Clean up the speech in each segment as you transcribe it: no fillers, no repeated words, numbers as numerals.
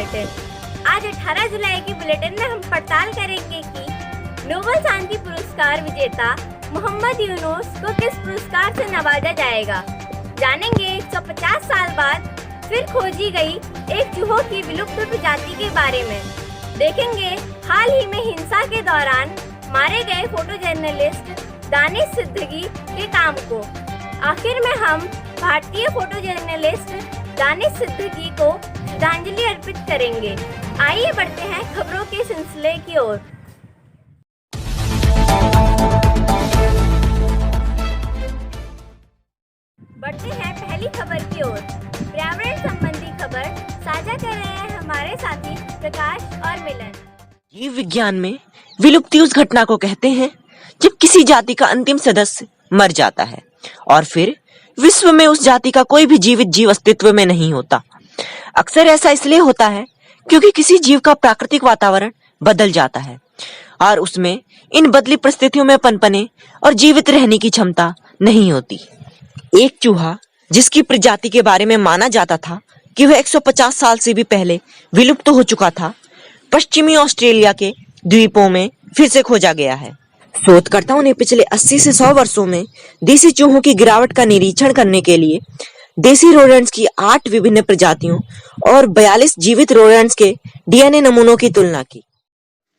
Bulletin. आज 18 जुलाई की bulletin में हम पड़ताल करेंगे कि नोबेल शांति पुरस्कार विजेता मोहम्मद यूनुस को किस पुरस्कार से नवाजा जाएगा। जानेंगे 150 साल बाद फिर खोजी गई एक चूहों की विलुप्त प्रजाति के बारे में। देखेंगे हाल ही में हिंसा के दौरान मारे गए फोटो जर्नलिस्ट दानिश सिद्दीकी के काम को। आखिर में हम भारतीय फोटो जर्नलिस्ट दानिश सिद्दीकी को श्रद्धांजलि अर्पित करेंगे। आइए बढ़ते हैं खबरों के सिलसिले की ओर। बढ़ते हैं पहली खबर की ओर। पर्यावरण संबंधी खबर साझा कर रहे हैं हमारे साथी प्रकाश और मिलन। जीव विज्ञान में विलुप्ति उस घटना को कहते हैं जब किसी जाति का अंतिम सदस्य मर जाता है और फिर विश्व में उस जाति का कोई भी जीवित जीव अस्तित्व में नहीं होता। अक्सर ऐसा इसलिए होता है क्योंकि किसी जीव का प्राकृतिक वातावरण बदल जाता है और उसमें इन बदली परिस्थितियों में पनपने और जीवित रहने की क्षमता नहीं होती। एक चूहा जिसकी प्रजाति के बारे में माना जाता था कि वह 150 साल से भी पहले विलुप्त हो चुका था, पश्चिमी ऑस्ट्रेलिया के द्वीपों में फिर से खोजा गया है। शोधकर्ताओं ने पिछले 80 से 100 वर्षों में देसी चूहों की गिरावट का निरीक्षण करने के लिए देसी रोडेंट्स की 8 विभिन्न प्रजातियों और 42 जीवित रोडेंट्स के डीएनए नमूनों की तुलना की।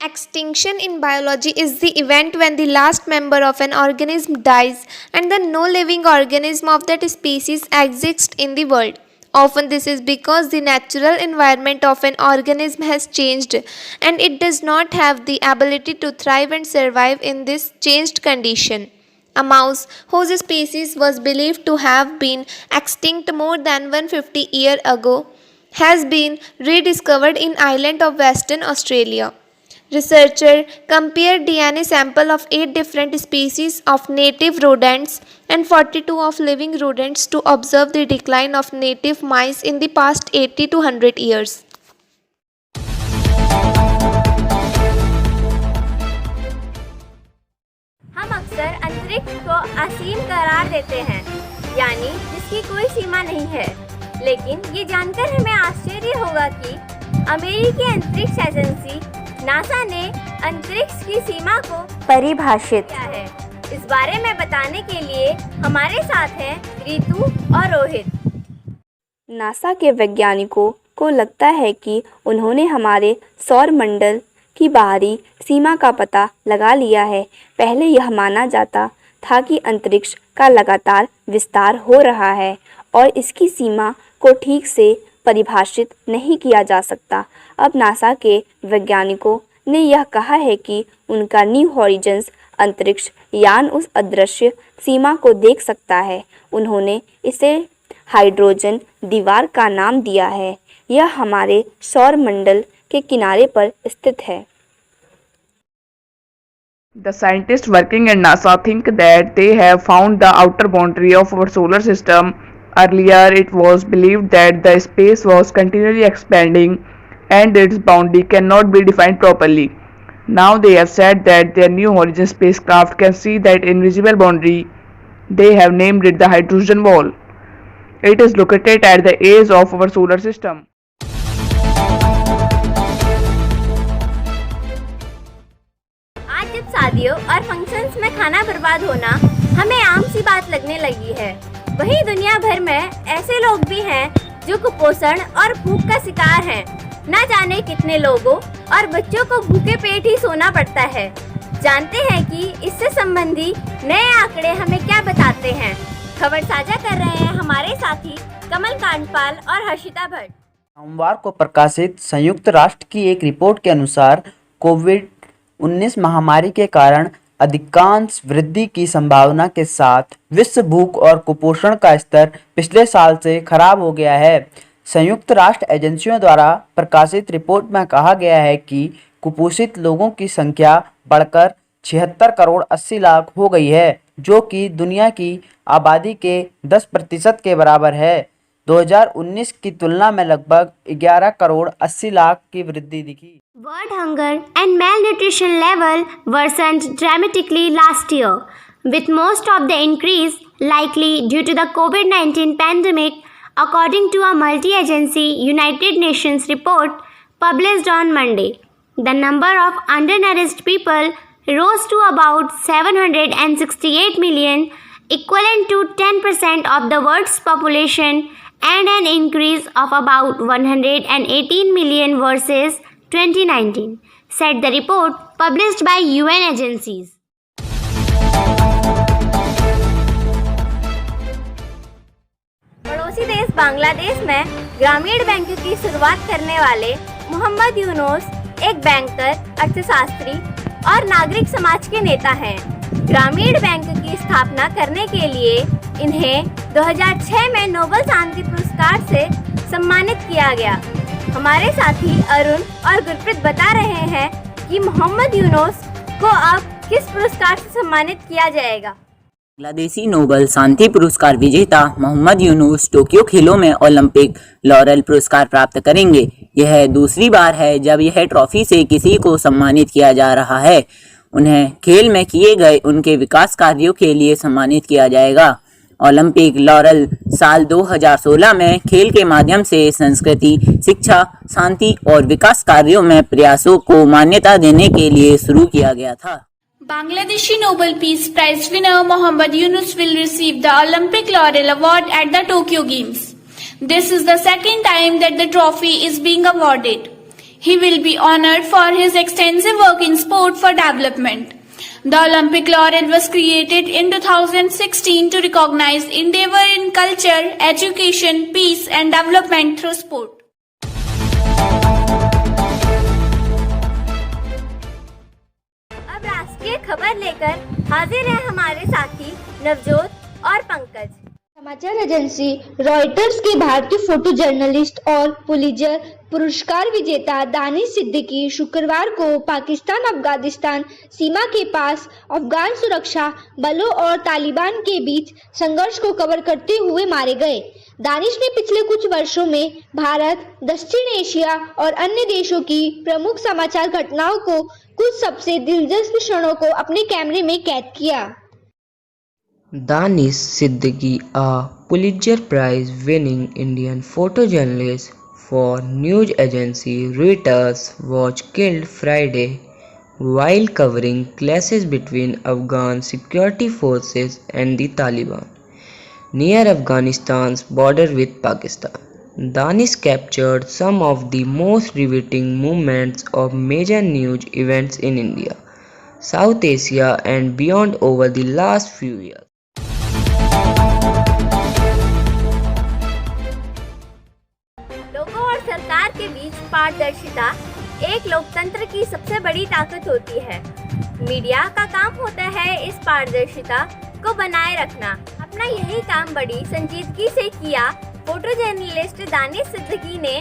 Extinction in biology is the event when the last member of an organism dies and then no living organism of that species exists in the world. Often this is because the natural environment of an organism has changed and it does not have the ability to thrive and survive in this changed condition. A mouse whose species was believed to have been extinct more than 150 years ago has been rediscovered in island of Western Australia. Researchers compared DNA sample of 8 different species of native rodents and 42 of living rodents to observe the decline of native mice in the past 80 to 100 years. हम अक्सर अंतरिक्ष को असीम करार देते हैं, यानी जिसकी कोई सीमा नहीं है। लेकिन ये जानकर हमें आश्चर्य होगा कि अमेरिकी अंतरिक्ष एजेंसी नासा ने अंतरिक्ष की सीमा को परिभाषित किया है। इस बारे में बताने के लिए हमारे साथ हैं रितु और रोहित। नासा के वैज्ञानिकों को लगता है कि उन्होंने हमारे सौर मंडल की बाहरी सीमा का पता लगा लिया है। पहले यह माना जाता था कि अंतरिक्ष का लगातार विस्तार हो रहा है और इसकी सीमा को ठीक से परिभाषित नहीं किया जा सकता। अब नासा के वैज्ञानिकों ने यह कहा है कि उनका न्यू हॉरिजन्स अंतरिक्ष यान उस अदृश्य सीमा को देख सकता है। उन्होंने इसे हाइड्रोजन दीवार का नाम दिया है। यह हमारे सौर मंडल के किनारे पर स्थित है। The scientists working at NASA think that they have found the outer boundary of our solar system. Earlier, it was believed that the space was continually expanding and its boundary cannot be defined properly. Now they have said that their New Horizons spacecraft can see that invisible boundary. They have named it the hydrogen wall. It is located at the edge of our solar system. आज जब शादियों और functions में खाना बर्बाद होना हमें आम सी बात लगने लगी है, वहीं दुनिया भर में ऐसे लोग भी हैं जो कुपोषण और भूख का शिकार हैं। न जाने कितने लोगों और बच्चों को भूखे पेट ही सोना पड़ता है। जानते हैं कि इससे संबंधी नए आंकड़े हमें क्या बताते हैं। खबर साझा कर रहे हैं हमारे साथी कमल कांडपाल और हर्षिता भट्ट। सोमवार को प्रकाशित संयुक्त राष्ट्र की एक रिपोर्ट के अनुसार कोविड-19 महामारी के कारण अधिकांश वृद्धि की संभावना के साथ विश्व भूख और कुपोषण का स्तर पिछले साल से खराब हो गया है। संयुक्त राष्ट्र एजेंसियों द्वारा प्रकाशित रिपोर्ट में कहा गया है कि कुपोषित लोगों की संख्या बढ़कर 76 करोड़ 80 लाख हो गई है, जो कि दुनिया की आबादी के 10% के बराबर है। 2019 की तुलना में लगभग 11 करोड़ 80 लाख की वृद्धि दिखी। World hunger and malnutrition level worsened dramatically last year, with most of the increase likely due to the COVID-19 pandemic. according to a multi-agency United Nations report published on Monday. The number of undernourished people rose to about 768 million, equivalent to 10% of the world's population, and an increase of about 118 million versus 2019, said the report published by UN agencies. पड़ोसी देश बांग्लादेश में ग्रामीण bank की शुरुआत करने वाले मोहम्मद यूनुस एक banker, अर्थशास्त्री और नागरिक समाज के नेता हैं। ग्रामीण बैंक की स्थापना करने के लिए इन्हें 2006 में नोबेल शांति पुरस्कार से सम्मानित किया गया। हमारे साथी अरुण और गुरप्रीत बता रहे हैं कि मोहम्मद यूनुस को अब किस पुरस्कार से सम्मानित किया जाएगा। बांग्लादेशी नोबेल शांति पुरस्कार विजेता मोहम्मद यूनुस टोक्यो खेलों में ओलंपिक लॉरेल पुरस्कार प्राप्त करेंगे। यह दूसरी बार है जब यह ट्रॉफी से किसी को सम्मानित किया जा रहा है। उन्हें खेल में किए गए उनके विकास कार्यों के लिए सम्मानित किया जाएगा। ओलंपिक लॉरेल साल 2016 में खेल के माध्यम से संस्कृति, शिक्षा, शांति और विकास कार्यों में प्रयासों को मान्यता देने के लिए शुरू किया गया था। Bangladeshi Nobel Peace Prize winner Mohammad Yunus will receive the Olympic Laurel Award at the Tokyo Games. This is the second time that the trophy is being awarded. He will be honored for his extensive work in sport for development. The Olympic Laurel was created in 2016 to recognize endeavor in culture, education, peace and development through sport. अब राष्ट्रीय खबर लेकर हाजिर हैं हमारे साथी नवजोत और पंकज। समाचार एजेंसी रॉयटर्स के भारतीय फोटो जर्नलिस्ट और पुलित्जर पुरस्कार विजेता दानिश सिद्दीकी शुक्रवार को पाकिस्तान अफगानिस्तान सीमा के पास अफगान सुरक्षा बलों और तालिबान के बीच संघर्ष को कवर करते हुए मारे गए। दानिश ने पिछले कुछ वर्षों में भारत, दक्षिण एशिया और अन्य देशों की प्रमुख समाचार घटनाओं को कुछ सबसे दिलचस्प क्षणों को अपने कैमरे में कैद किया। Danish Siddiqui, a Pulitzer Prize winning Indian photojournalist for news agency Reuters, was killed Friday while covering clashes between Afghan security forces and the Taliban near Afghanistan's border with Pakistan. Danish captured some of the most riveting moments of major news events in India, South Asia and beyond over the last few years. लोगों और सरकार के बीच पारदर्शिता एक लोकतंत्र की सबसे बड़ी ताकत होती है। मीडिया का काम होता है इस पारदर्शिता को बनाए रखना। अपना यही काम बड़ी संजीदगी से किया फोटो जर्नलिस्ट दानिश सिद्दीकी ने।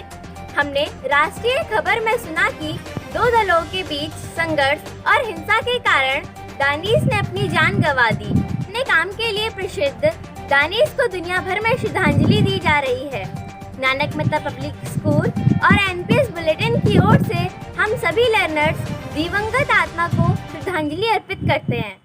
हमने राष्ट्रीय खबर में सुना कि दो दलों के बीच संघर्ष और हिंसा के कारण दानिश ने अपनी जान गंवा दी। अपने काम के लिए प्रसिद्ध दानिश को दुनिया भर में श्रद्धांजलि दी जा रही है। नानक मेहता पब्लिक स्कूल और एनपीएस बुलेटिन की ओर से हम सभी लर्नर्स दिवंगत आत्मा को श्रद्धांजलि अर्पित करते हैं।